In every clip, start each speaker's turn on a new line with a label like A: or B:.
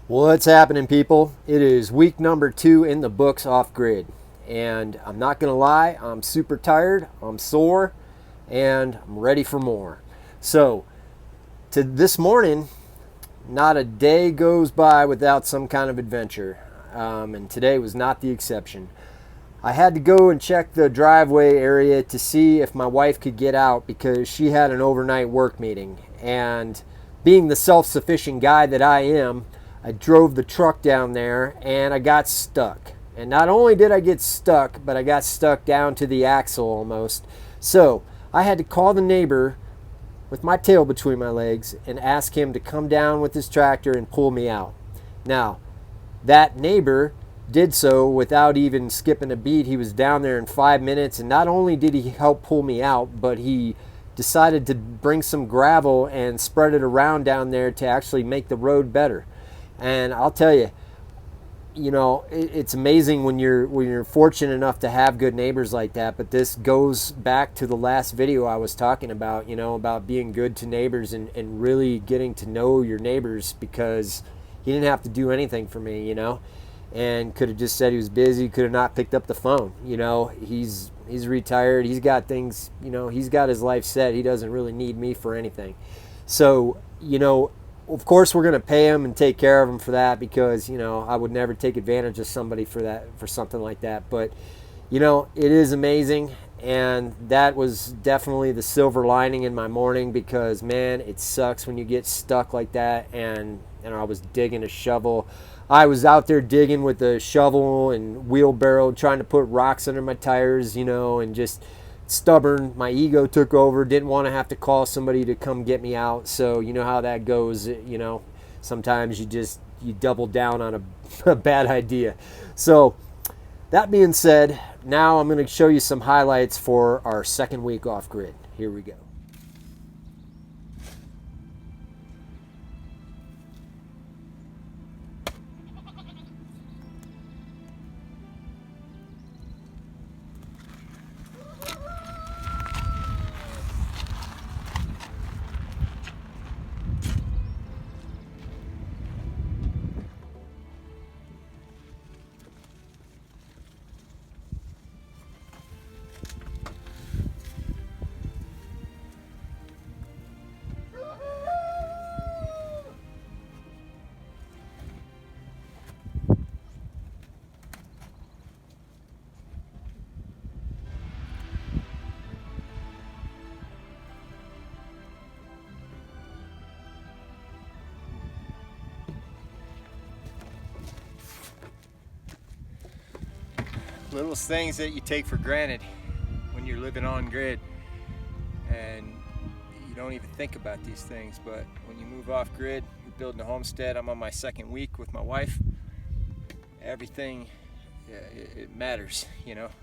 A: What's happening, people? It is week number 2 in the books off grid. And I'm not going to lie, I'm super tired, I'm sore, and I'm ready for more. So, to this morning, not a day goes by without some kind of adventure. And today was not the exception. I had to go and check the driveway area to see if my wife could get out because she had an overnight work meeting. And being the self sufficient guy that I am, I drove the truck down there and I got stuck. And not only did I get stuck, but I got stuck down to the axle almost. So I had to call the neighbor with my tail between my legs and ask him to come down with his tractor and pull me out. Now, that neighbor did so without even skipping a beat. He was down there in 5 minutes, and not only did he help pull me out, but he decided to bring some gravel and spread it around down there to actually make the road better. And I'll tell you, it's amazing when you're fortunate enough to have good neighbors like that. But this goes back to the last video I was talking about, about being good to neighbors and really getting to know your neighbors, because he didn't have to do anything for me, and could have just said he was busy, could have not picked up the phone. He's retired, he's got things, he's got his life set. He doesn't really need me for anything. So, of course we're going to pay him and take care of him for that, because I would never take advantage of somebody for something like that. But it is amazing, and that was definitely the silver lining in my morning, because man, it sucks when you get stuck like that. And I was digging a shovel. I was out there digging with a shovel and wheelbarrow, trying to put rocks under my tires, and just stubborn. My ego took over. Didn't want to have to call somebody to come get me out. So you know how that goes. Sometimes you double down on a bad idea. So that being said, now I'm going to show you some highlights for our second week off grid. Here we go. Little things that you take for granted when you're living on grid, and you don't even think about these things. But when you move off grid, you're building a homestead. I'm on my second week with my wife. Everything, it matters.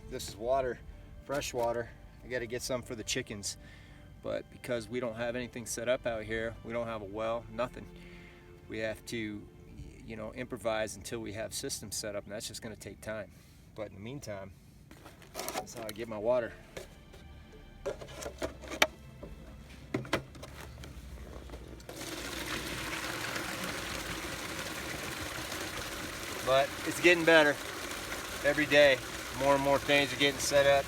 A: This is water, fresh water. I got to get some for the chickens, but because we don't have anything set up out here, we don't have a well, nothing. We have to, improvise until we have systems set up, and that's just going to take time. But in the meantime, that's how I get my water. But it's getting better every day. More and more things are getting set up.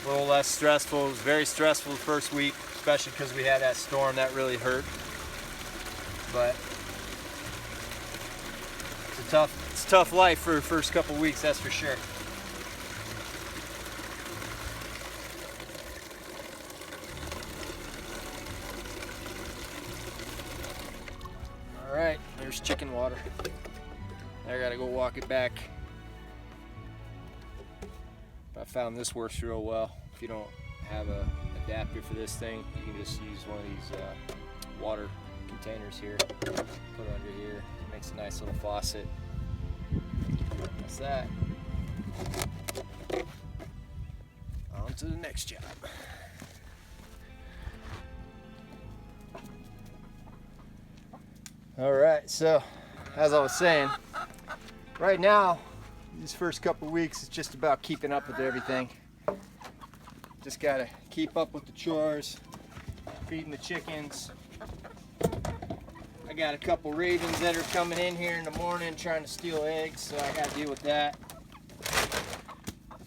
A: A little less stressful. It was very stressful the first week, especially because we had that storm that really hurt. But it's a tough life for the first couple weeks, that's for sure. All right, there's chicken water. I gotta go walk it back. I found this works real well. If you don't have a adapter for this thing, you can just use one of these water containers here. Put it under here. It makes a nice little faucet. That's that. On to the next job. All right, so as I was saying, right now, these first couple weeks, it's just about keeping up with everything. Just gotta keep up with the chores, feeding the chickens. I got a couple ravens that are coming in here in the morning trying to steal eggs, so I got to deal with that.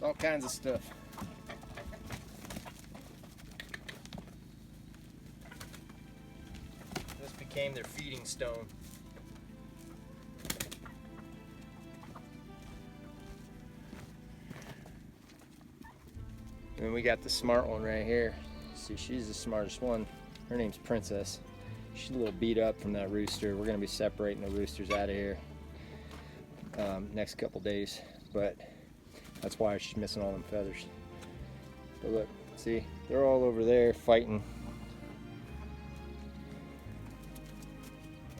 A: All kinds of stuff. This became their feeding stone. And then we got the smart one right here. See, she's the smartest one. Her name's Princess. She's a little beat up from that rooster. We're gonna be separating the roosters out of here next couple days, but that's why she's missing all them feathers. But look, see, they're all over there fighting.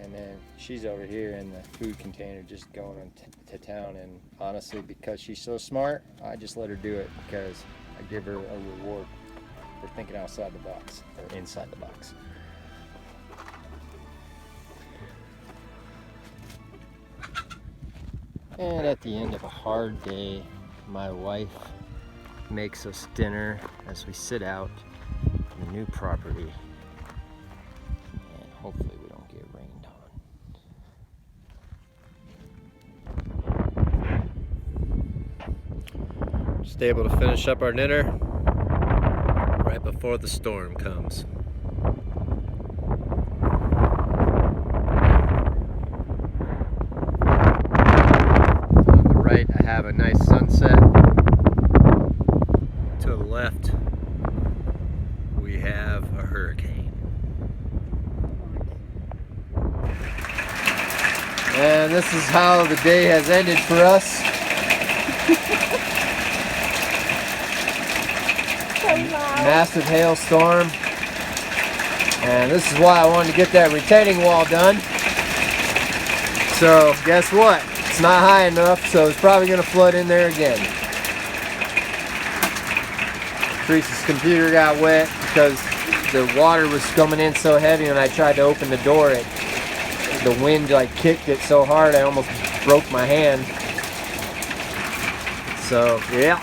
A: And then she's over here in the food container just going to town. And honestly, because she's so smart, I just let her do it because I give her a reward for thinking outside the box, or inside the box. And at the end of a hard day, my wife makes us dinner as we sit out in the new property. And hopefully we don't get rained on. Just able to finish up our dinner right before the storm comes. I have a nice sunset. To the left, we have a hurricane. And this is how the day has ended for us. Massive hailstorm. And this is why I wanted to get that retaining wall done. So guess what? It's not high enough, so it's probably going to flood in there again. Teresa's computer got wet because the water was coming in so heavy. When I tried to open the door, the wind like kicked it so hard I almost broke my hand. So yeah,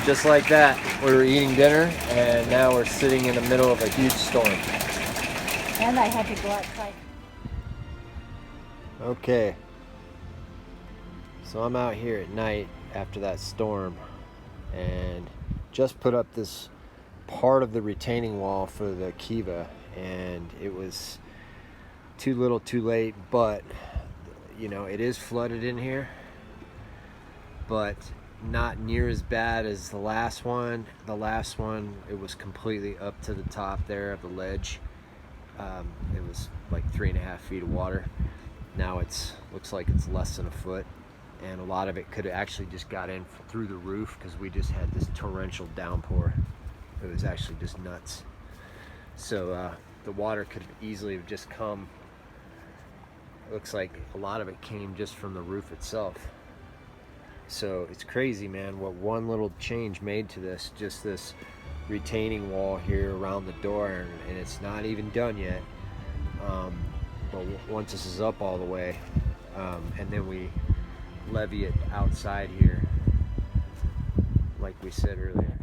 A: just like that, we were eating dinner and now we're sitting in the middle of a huge storm.
B: And I had to go outside.
A: Okay. So I'm out here at night after that storm and just put up this part of the retaining wall for the Kiva, and it was too little too late, but you know, it is flooded in here, but not near as bad as the last one. The last one, it was completely up to the top there of the ledge. It was like 3.5 feet of water. Now it's looks like it's less than a foot. And a lot of it could have actually just got in through the roof because we just had this torrential downpour. It was actually just nuts. So the water could easily have just come. It looks like a lot of it came just from the roof itself. So it's crazy, man, what one little change made to this, just this retaining wall here around the door, and it's not even done yet. But once this is up all the way, and then we levee it outside here like we said earlier.